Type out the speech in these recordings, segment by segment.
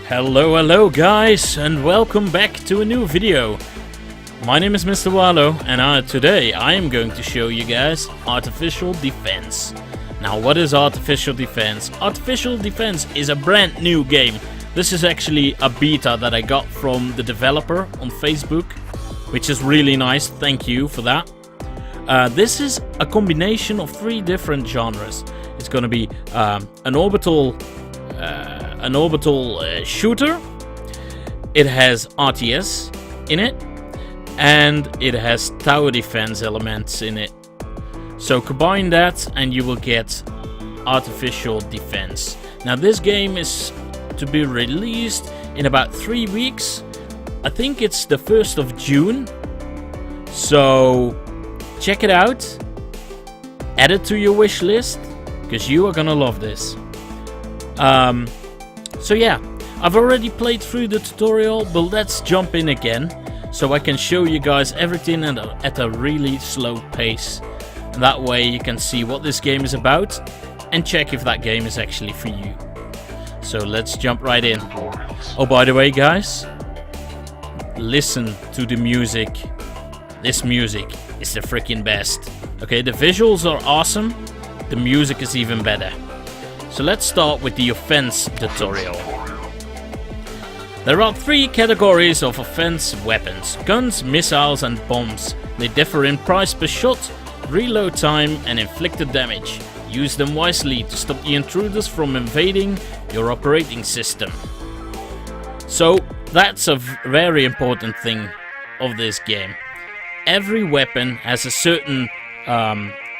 Hello guys, and welcome back to a new video. My name is MrWahloh, and today I am going to show you guys Artificial Defense. Now, what is Artificial Defense? Artificial Defense is a brand new game. This is actually a beta that I got from the developer on Facebook, which is really nice. Thank you for that. This is a combination of 3 different genres. It's going to be an orbital shooter. It has RTS in it, and it has tower defense elements in it. So combine that and you will get Artificial Defense. Now, this game is to be released in about 3 weeks. I think it's the 1st of June. So check it out, add it to your wish list, because you are gonna love this. So yeah, I've already played through the tutorial, but let's jump in again so I can show you guys everything at a really slow pace. And that way you can see what this game is about and check if that game is actually for you. So let's jump right in. Oh, by the way guys, listen to the music. This music is the freaking best. Okay, the visuals are awesome, the music is even better. So let's start with the offense tutorial. There are 3 categories of offense weapons: guns, missiles and bombs. They differ in price per shot, reload time and inflicted damage. Use them wisely to stop the intruders from invading your operating system. So that's a very important thing of this game. Every weapon has a certain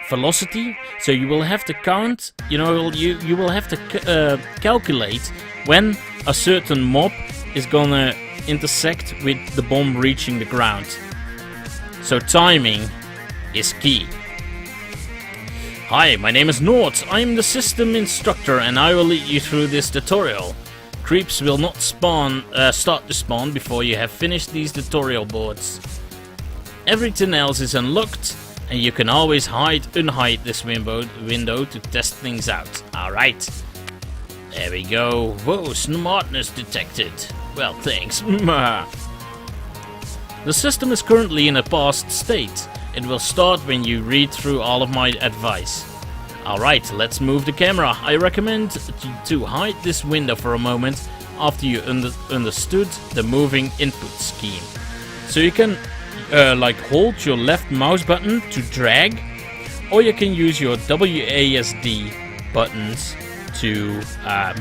velocity, so you will have to count, you will have to calculate when a certain mob is gonna intersect with the bomb reaching the ground. So timing is key. Hi, my name is Nort. I am the system instructor and I will lead you through this tutorial. Creeps will not start to spawn before you have finished these tutorial boards. Everything else is unlocked, and you can always unhide this window to test things out. Alright. There we go. Whoa, smartness detected. Well, thanks. The system is currently in a paused state. It will start when you read through all of my advice. Alright, let's move the camera. I recommend to hide this window for a moment after you understood the moving input scheme. So you can hold your left mouse button to drag, or you can use your WASD buttons to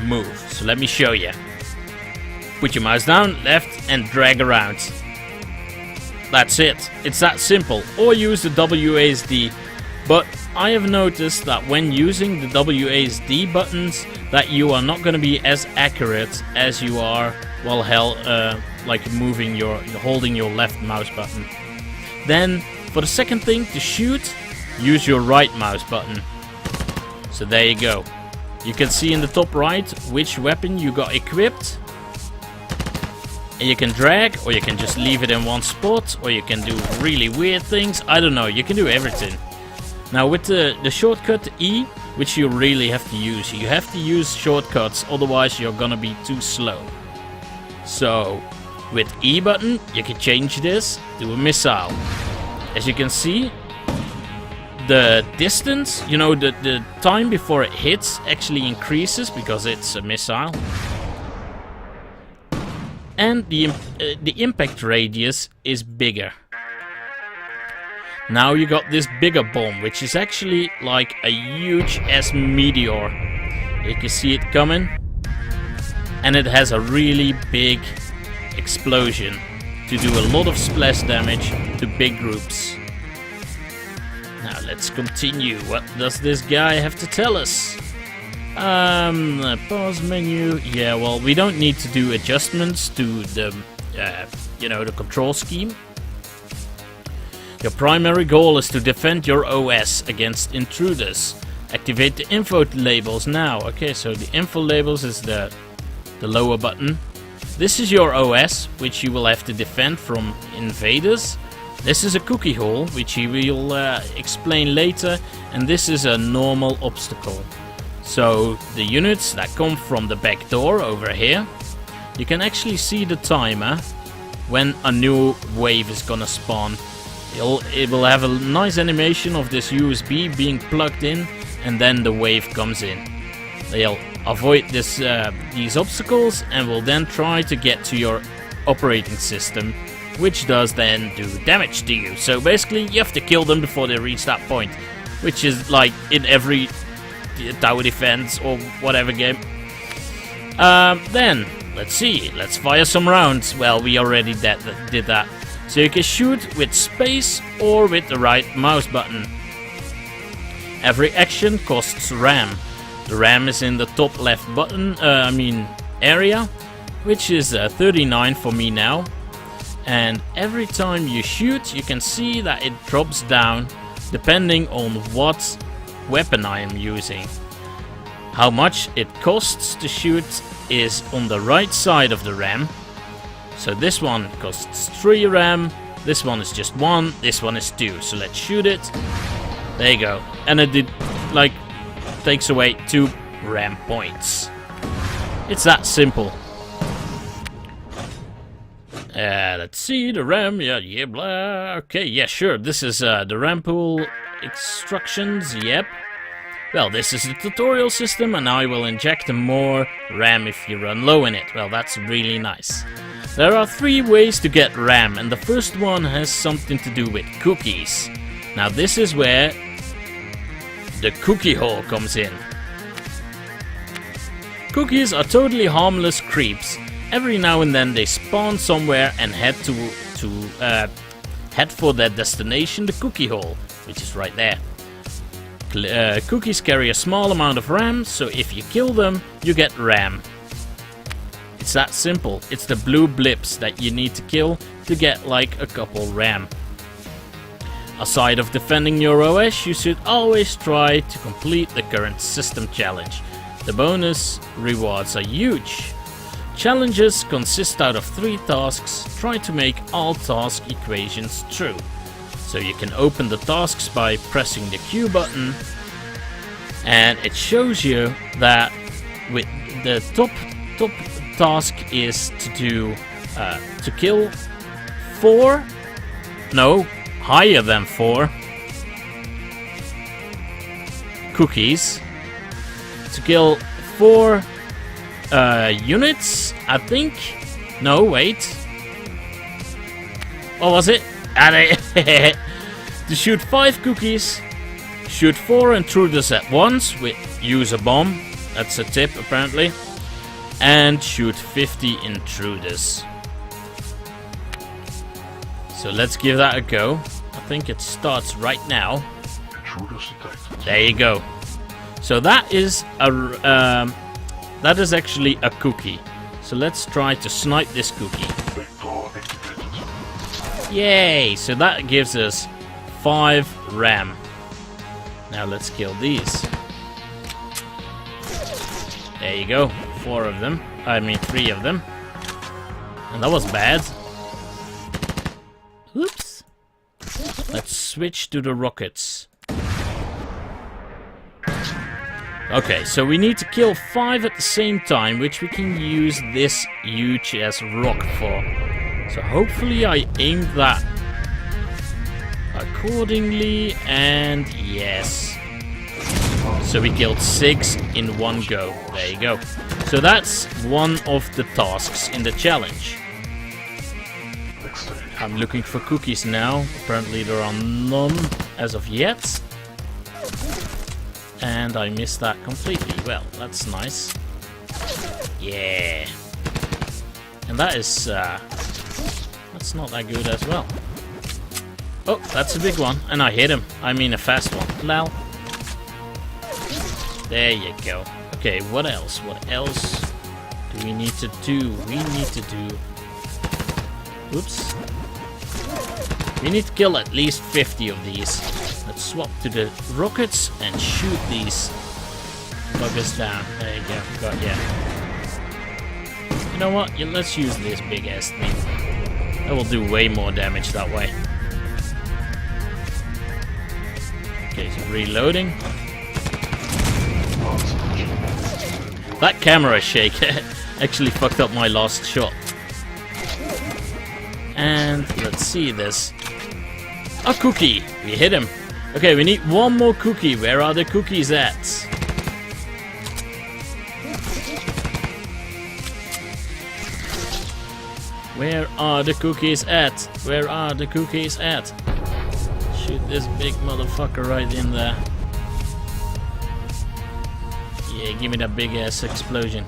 move. So let me show you. Put your mouse down, left, and drag around. That's it. It's that simple. Or use the WASD. But I have noticed that when using the WASD buttons, that you are not going to be as accurate as you are while holding your left mouse button. Then, for the second thing, to shoot, use your right mouse button. So there you go. You can see in the top right which weapon you got equipped. And you can drag, or you can just leave it in one spot, or you can do really weird things. I don't know, you can do everything. Now with the shortcut E, which you really have to use. You have to use shortcuts, otherwise you're gonna be too slow. So with E button, you can change this to a missile. As you can see, the distance, the time before it hits actually increases because it's a missile. And the impact radius is bigger. Now you got this bigger bomb, which is actually like a huge ass meteor. You can see it coming. And it has a really big explosion to do a lot of splash damage to big groups. Now let's continue. What does this guy have to tell us? Pause menu. Yeah, well, we don't need to do adjustments to the, the control scheme. Your primary goal is to defend your OS against intruders. Activate the info labels now. Okay, so the info labels is the lower button. This is your OS, which you will have to defend from invaders. This is a cookie hole, which he will explain later, and this is a normal obstacle. So the units that come from the back door over here, you can actually see the timer when a new wave is gonna spawn. It will have a nice animation of this USB being plugged in, and then the wave comes in. They'll avoid these obstacles and will then try to get to your operating system, which does then do damage to you. So basically you have to kill them before they reach that point, which is like in every tower defense or whatever game. Then let's see, let's fire some rounds. Well, we already did that. So you can shoot with space or with the right mouse button. Every action costs RAM. The RAM is in the top left button, area, which is 39 for me now. And every time you shoot, you can see that it drops down depending on what weapon I am using. How much it costs to shoot is on the right side of the RAM. So this one costs 3 RAM, this one is just 1, this one is 2. So let's shoot it. There you go. And it takes away 2 RAM points. It's that simple. Let's see, the RAM, yeah, blah. Okay, yeah, sure. This is the RAM pool instructions, yep. Well, this is the tutorial system, and I will inject more RAM if you run low in it. Well, that's really nice. There are 3 ways to get RAM, and the first one has something to do with cookies. Now, this is where the cookie hole comes in. Cookies are totally harmless creeps. Every now and then they spawn somewhere and head for their destination, the cookie hole, which is right there. Cookies carry a small amount of RAM, so if you kill them, you get RAM. It's that simple. It's the blue blips that you need to kill to get like a couple RAM. Aside of defending your OS, you should always try to complete the current system challenge. The bonus rewards are huge. Challenges consist out of 3 tasks. Try to make all task equations true. So you can open the tasks by pressing the Q button, and it shows you that with the top task is to kill 4, no, higher than 4 cookies, to kill 4 units, I think. No, wait. What was it? To shoot 5 cookies, shoot 4 intruders at once, use a bomb, that's a tip apparently, and shoot 50 intruders. So let's give that a go. I think it starts right now. There you go. So that is actually a cookie. So let's try to snipe this cookie. Yay! So that gives us 5 RAM. Now let's kill these. There you go. 4 of them. I mean 3 of them. And that was bad. Oops. Let's switch to the rockets. Okay, so we need to kill 5 at the same time, which we can use this huge ass rock for. So hopefully I aimed that accordingly, and yes. So we killed 6 in one go. There you go. So that's one of the tasks in the challenge. I'm looking for cookies now. Apparently there are none as of yet. And I missed that completely. Well, that's nice. Yeah. And that is that's not that good as well. Oh, that's a big one. And I hit him. I mean a fast one. Lol. There you go. Okay, what else? What else do we need to do? We need to do... Oops. We need to kill at least 50 of these. Let's swap to the rockets and shoot these buggers down. There you go. Got ya. You know what? Yeah, let's use this big ass thing. That will do way more damage that way. Okay, so reloading. That camera shake. Actually fucked up my last shot. And let's see this. A cookie! We hit him. Okay, we need one more cookie. Where are the cookies at? Where are the cookies at? Where are the cookies at? Shoot this big motherfucker right in there. Yeah, give me that big ass explosion.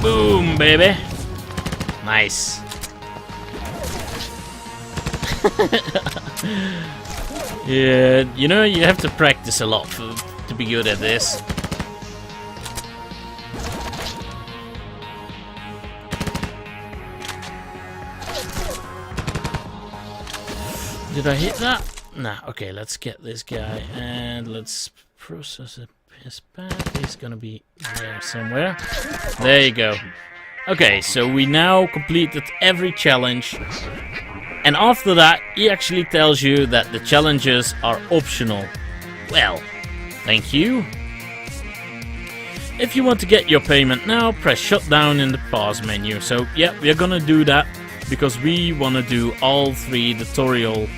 Boom, baby. Nice. Yeah, you know, you have to practice a lot to be good at this. Did I hit that? Nah, okay, let's get this guy and let's process his path. He's gonna be there somewhere. There you go. Okay, so we now completed every challenge. And after that, he actually tells you that the challenges are optional. Well, thank you. If you want to get your payment now, press shutdown in the pause menu. So yeah, we're gonna do that because we want to do all 3 tutorial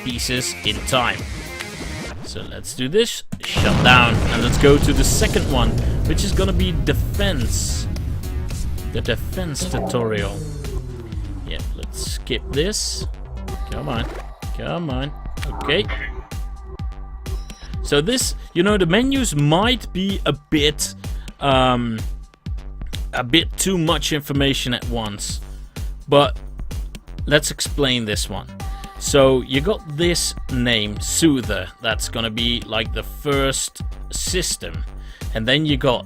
pieces in time. So let's do this, shut down, and let's go to the second one, which is gonna be defense. The defense tutorial. Yeah, let's skip this. Come on, come on. Okay. So this, you know, the menus might be a bit too much information at once, but let's explain this one. So you got this name, Soother, that's gonna be like the first system, and then you got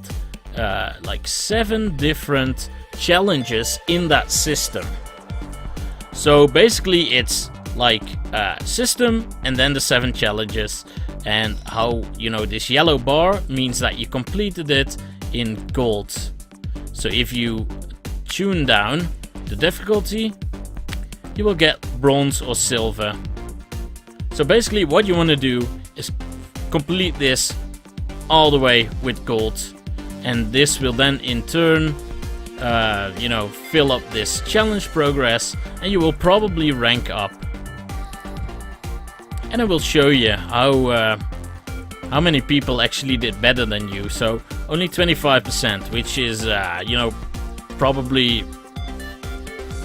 like 7 different challenges in that system. So basically it's like system and then the 7 challenges, and how, you know, this yellow bar means that you completed it in gold. So if you tune down the difficulty, you will get bronze or silver. So basically what you want to do is complete this all the way with gold, and this will then in turn you know, fill up this challenge progress, and you will probably rank up. And I will show you how many people actually did better than you. So only 25%, which is you know, probably,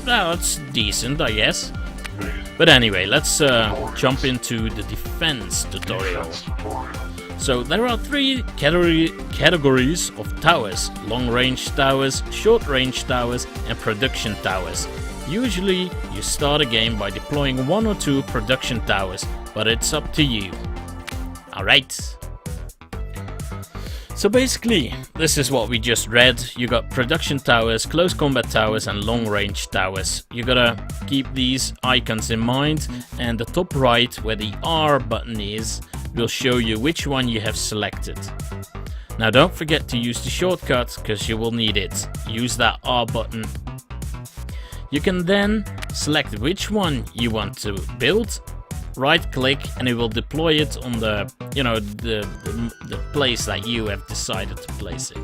well, it's decent, I guess. But anyway, let's jump into the defense tutorial. So there are 3 categories of towers: long-range towers, short-range towers, and production towers. Usually you start a game by deploying 1 or 2 production towers, but it's up to you. Alright. So basically, this is what we just read. You got production towers, close combat towers, and long-range towers. You gotta keep these icons in mind, and the top right, where the R button is, will show you which one you have selected. Now don't forget to use the shortcut, because you will need it. Use that R button. You can then select which one you want to build, right click, and it will deploy it on the, you know, the place that you have decided to place it.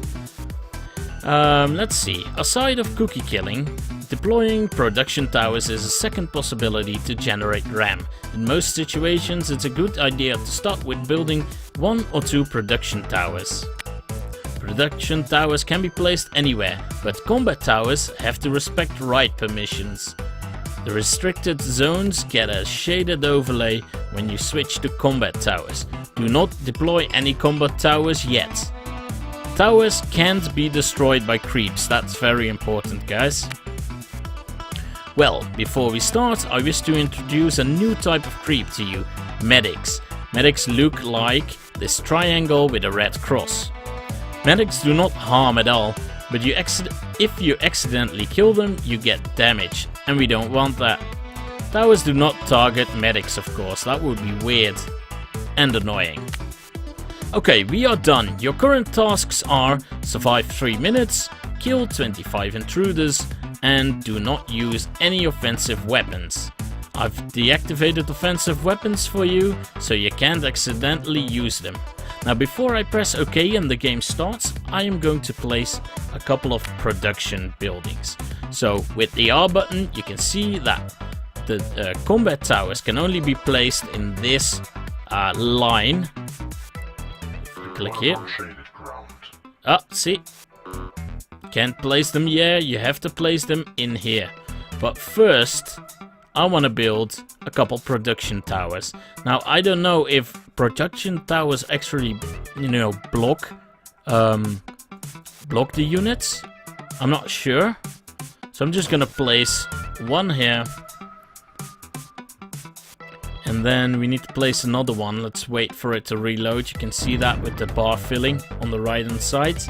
Let's see, aside of cookie killing, deploying production towers is a second possibility to generate RAM. In most situations, it's a good idea to start with building 1 or 2 production towers. Production towers can be placed anywhere, but combat towers have to respect write permissions. The restricted zones get a shaded overlay when you switch to combat towers. Do not deploy any combat towers yet. Towers can't be destroyed by creeps, that's very important, guys. Well, before we start, I wish to introduce a new type of creep to you: medics. Medics look like this triangle with a red cross. Medics do not harm at all, but if you accidentally kill them, you get damage, and we don't want that. Towers do not target medics, of course, that would be weird and annoying. Okay, we are done. Your current tasks are: survive 3 minutes, kill 25 intruders, and do not use any offensive weapons. I've deactivated offensive weapons for you, so you can't accidentally use them. Now before I press OK and the game starts, I am going to place a couple of production buildings. So with the R button you can see that the combat towers can only be placed in this line. If you click here. See? Can't place them here, you have to place them in here. But first, I want to build a couple production towers. Now, I don't know if production towers actually, you know, block the units. I'm not sure. So I'm just gonna place one here. And then we need to place another one. Let's wait for it to reload. You can see that with the bar filling on the right hand side.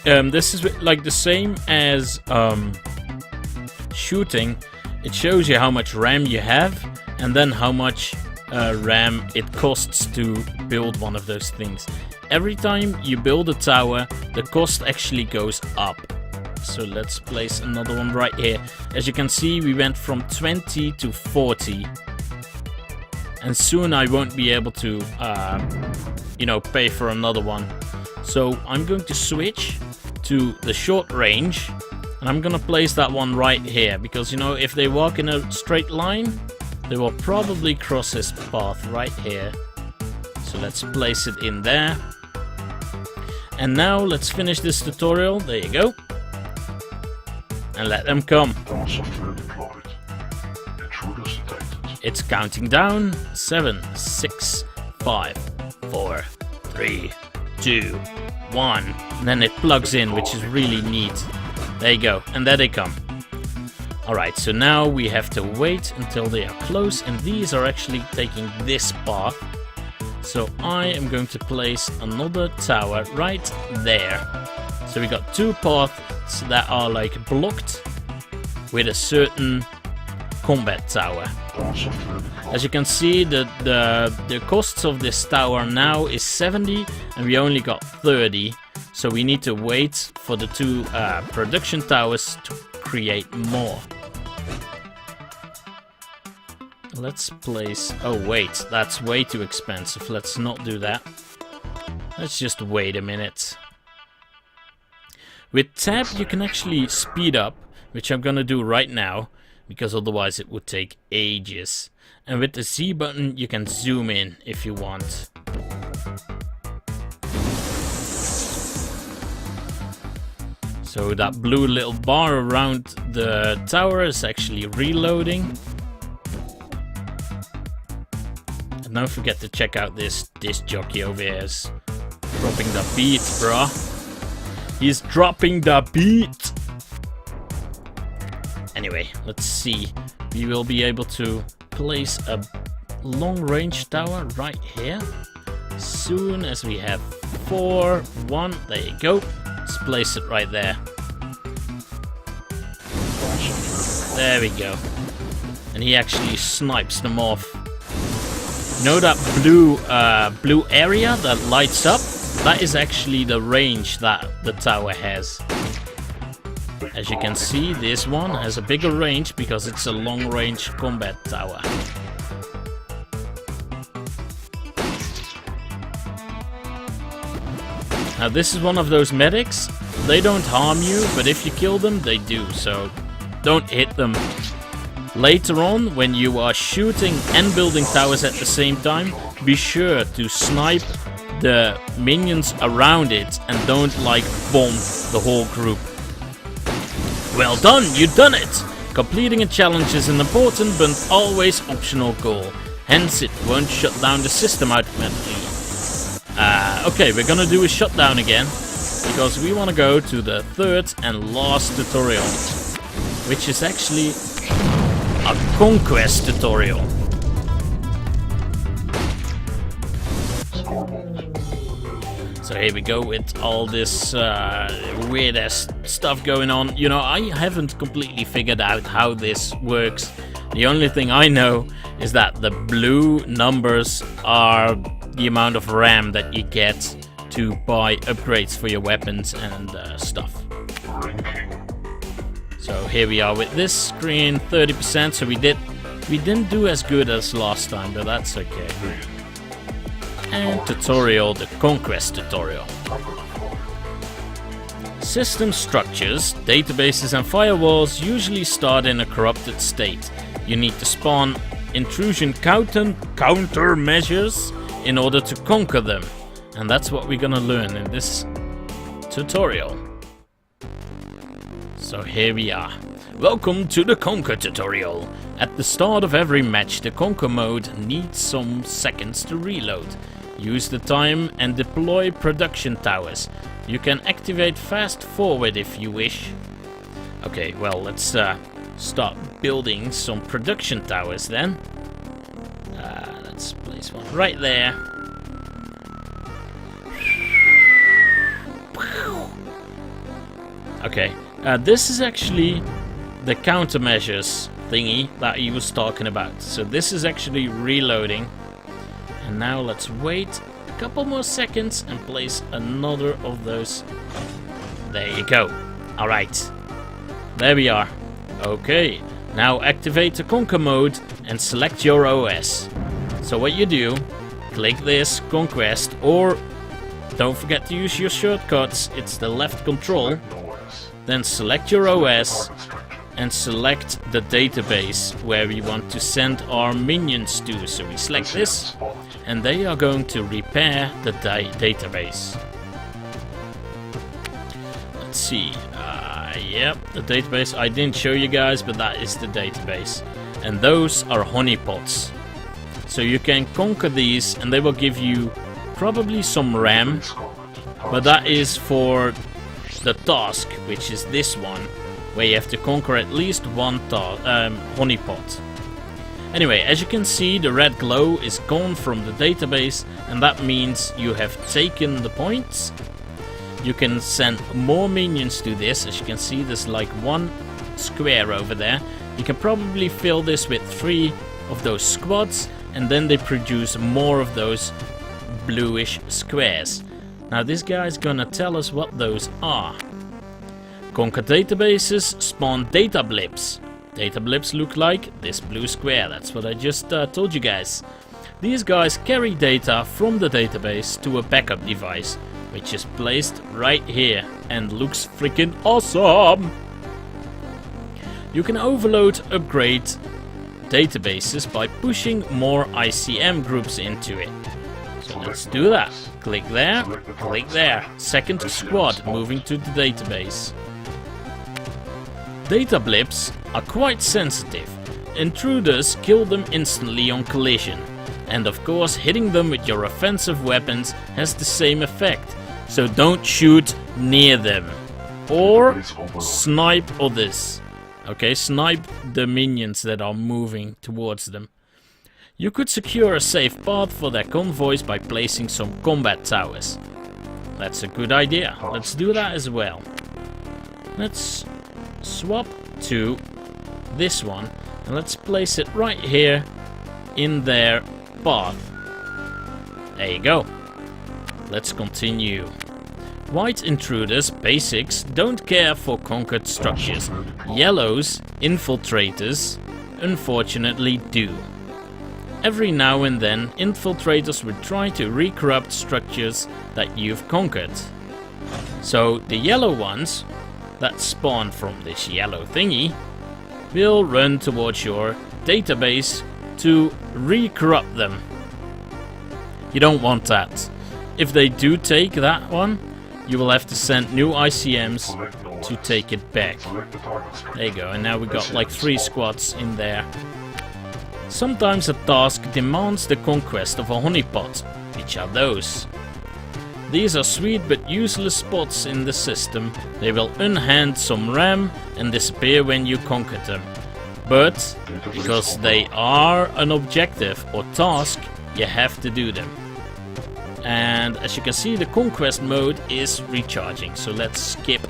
This is like the same as shooting. It shows you how much RAM you have and then how much RAM it costs to build one of those things. Every time you build a tower, the cost actually goes up. So let's place another one right here. As you can see, we went from 20 to 40. And soon I won't be able to, you know, pay for another one. So I'm going to switch to the short range. And I'm gonna place that one right here. Because, you know, if they walk in a straight line, they will probably cross this path right here. So let's place it in there. And now let's finish this tutorial. There you go. And let them come. It's counting down. 7, 6, 5, 4, 3, 2, 1. And then it plugs in, which is really neat. There you go. And there they come. Alright, so now we have to wait until they are close. And these are actually taking this path. So I am going to place another tower right there. So we got two paths that are like blocked with a certain combat tower. As you can see, the costs of this tower now is 70 and we only got 30. So we need to wait for the two production towers to create more. Let's place... Oh wait, that's way too expensive. Let's not do that. Let's just wait a minute. With tab you can actually speed up, which I'm gonna do right now, because otherwise it would take ages. And with the Z button you can zoom in if you want. So that blue little bar around the tower is actually reloading. And don't forget to check out this disc jockey over here. Is dropping the beat, bruh. He's dropping the beat. Anyway, let's see. We will be able to place a long-range tower right here. As soon as we have 4, 1, there you go. Let's place it right there. There we go. And he actually snipes them off. You know that blue area that lights up? That is actually the range that the tower has. As you can see, this one has a bigger range because it's a long-range combat tower. Now this is one of those medics. They don't harm you, but if you kill them, they do, so don't hit them. Later on, when you are shooting and building towers at the same time, be sure to snipe the minions around it and don't like bomb the whole group. Well done, you've done it! Completing a challenge is an important but always optional goal. Hence, it won't shut down the system automatically. Okay, we're gonna do a shutdown again, because we want to go to the third and last tutorial, which is actually a Conquest tutorial. So here we go with all this weird ass stuff going on. You know, I haven't completely figured out how this works. The only thing I know is that the blue numbers are the amount of RAM that you get to buy upgrades for your weapons and stuff. So here we are with this screen, 30%. So we didn't do as good as last time, but that's okay. and tutorial, the Conquest tutorial. System structures, databases and firewalls usually start in a corrupted state. You need to spawn intrusion countermeasures in order to conquer them. And that's what we're gonna learn in this tutorial. So here we are. Welcome to the Conquer tutorial. At the start of every match, the Conquer mode needs some seconds to reload. Use the time and deploy production towers. You can activate fast forward if you wish. Okay, well, let's start building some production towers then. Let's place one right there. Okay, this is actually the countermeasures thingy that he was talking about. So this is actually reloading. And now let's wait a couple more seconds and place another of those. There you go. Alright. There we are. Okay. Now activate the Conquer mode and select your OS. So what you do, click this Conquest, or don't forget to use your shortcuts. It's the left control. Then select your OS and select the database where we want to send our minions to. So we select this, and they are going to repair the database. Let's see. Yep, the database. I didn't show you guys, but that is the database. And those are honeypots. So you can conquer these, and they will give you probably some RAM, but that is for the task, which is this one, where you have to conquer at least one honeypot. Anyway, as you can see, the red glow is gone from the database, and that means you have taken the points. You can send more minions to this. As you can see, there's like one square over there. You can probably fill this with 3 of those squads, and then they produce more of those bluish squares. Now this guy's gonna tell us what those are. Conquer databases spawn data blips. Data blips look like this blue square. That's what I just told you guys. These guys carry data from the database to a backup device, which is placed right here and looks freaking awesome. You can overload upgrade databases by pushing more ICM groups into it. So let's do that. Click there, click there. Second squad moving to the database. Data blips are quite sensitive. Intruders kill them instantly on collision. And of course, hitting them with your offensive weapons has the same effect. So don't shoot near them. Or snipe others. Okay, snipe the minions that are moving towards them. You could secure a safe path for their convoys by placing some combat towers. That's a good idea. Let's do that as well. Let's swap to this one, and let's place it right here in their path. There you go. Let's continue. White intruders, basics, don't care for conquered structures. Yellows, infiltrators, unfortunately do. Every now and then, infiltrators would try to re-corrupt structures that you've conquered. So the yellow ones that spawn from this yellow thingy will run towards your database to re-corrupt them. You don't want that. If they do take that one, you will have to send new ICMs to take it back. There you go, and now we got like 3 squads in there. Sometimes a task demands the conquest of a honeypot. Which are those? These are sweet but useless spots in the system. They will unhand some RAM and disappear when you conquer them. But because they are an objective or task, you have to do them. And as you can see, the conquest mode is recharging, so let's skip.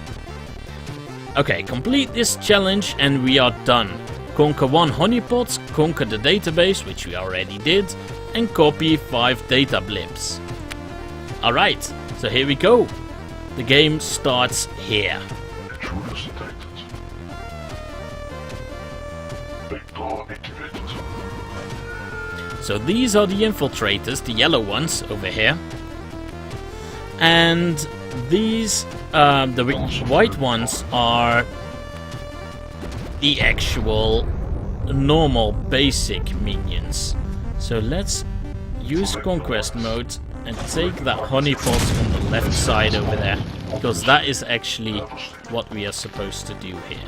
Okay, complete this challenge and we are done. Conquer 1 honeypot, conquer the database, which we already did, and copy 5 data blips. Alright, so here we go. The game starts here. So these are the infiltrators, the yellow ones over here. And these, the white ones are the actual normal basic minions. So let's use Conquest mode and take that honeypot on the left side over there, because that is actually what we are supposed to do here.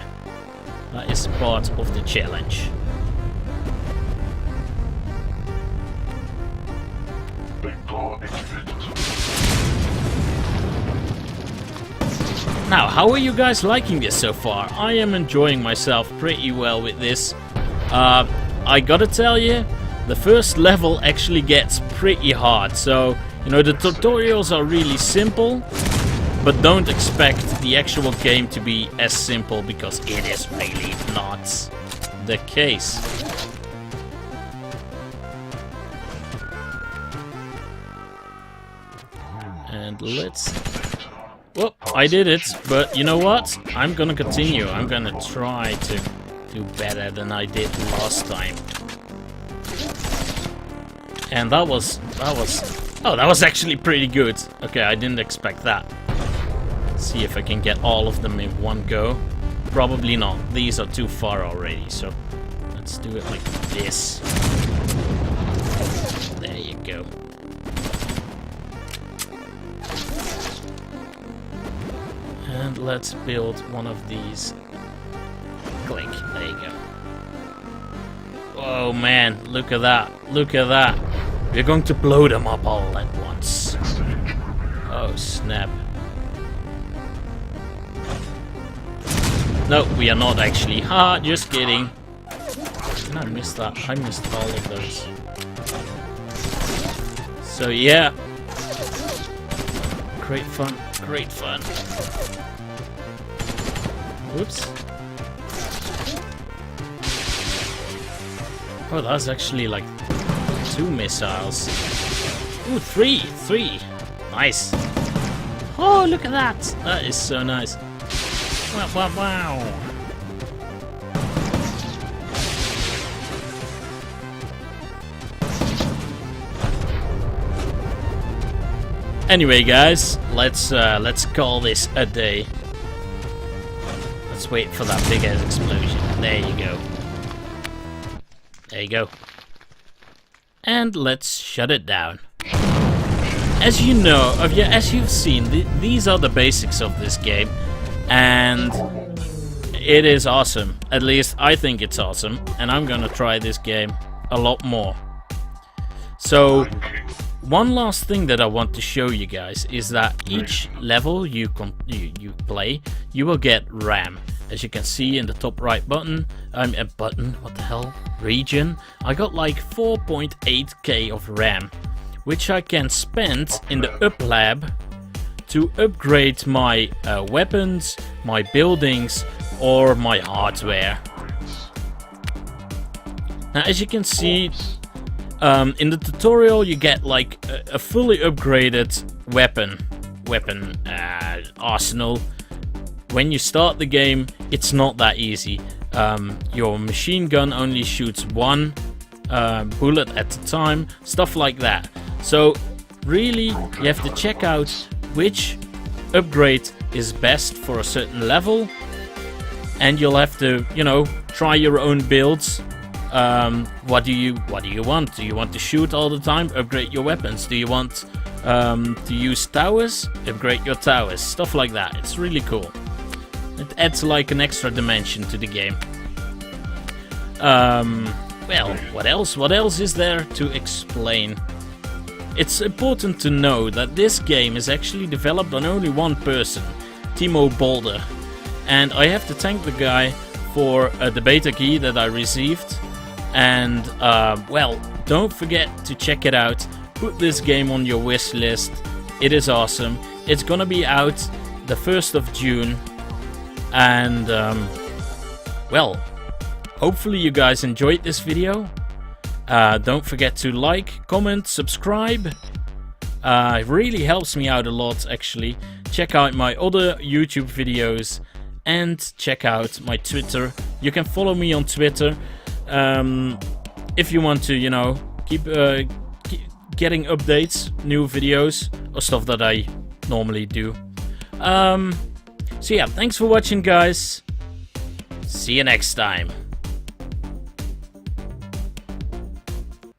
That is part of the challenge. Now, how are you guys liking this so far? I am enjoying myself pretty well with this. I gotta tell you, the first level actually gets pretty hard. So, you know, the tutorials are really simple, but don't expect the actual game to be as simple, because it is really not the case. And let's... Well, I did it, but you know what? I'm gonna continue. I'm gonna try to do better than I did last time. And that was actually pretty good. Okay, I didn't expect that. Let's see if I can get all of them in one go. Probably not. These are too far already, so let's do it like this. There you go. And let's build one of these. Click. There you go. Oh man, look at that. Look at that. We're going to blow them up all at once. Oh snap. No, we are not actually. Ha, just kidding. I missed that. I missed all of those. So yeah. Great fun. Great fun. Whoops. Oh, that's actually like 2 missiles. Ooh, 3! 3! Nice. Oh, look at that! That is so nice. Wow, wow, wow. Anyway, guys, let's call this a day. Let's wait for that big ass explosion. There you go. There you go. And let's shut it down. As you know, as you've seen, these are the basics of this game, and it is awesome. At least I think it's awesome, and I'm gonna try this game a lot more. So, one last thing that I want to show you guys is that each level you play, you will get RAM. As you can see in the top right button, what the hell, region, I got like 4.8k of RAM, which I can spend in the up lab to upgrade my weapons, my buildings, or my hardware. Now, as you can see, in the tutorial you get like a fully upgraded weapon arsenal. When you start the game, it's not that easy. Your machine gun only shoots 1 bullet at a time, stuff like that. So really, you have to check out which upgrade is best for a certain level, and you'll have to, you know, try your own builds. What do you want? Do you want to shoot all the time? Upgrade your weapons. Do you want to use towers? Upgrade your towers. Stuff like that. It's really cool. It adds like an extra dimension to the game. Well, what else? What else is there to explain? It's important to know that this game is actually developed on only one person, Timo Boulder. And I have to thank the guy for the beta key that I received. And, well, don't forget to check it out. Put this game on your wish list. It is awesome. It's gonna be out the 1st of June. And, well, hopefully you guys enjoyed this video. Don't forget to like, comment, subscribe. It really helps me out a lot, actually. Check out my other YouTube videos and check out my Twitter. You can follow me on Twitter if you want to, you know, keep getting updates, new videos, or stuff that I normally do. So yeah, thanks for watching, guys. See you next time.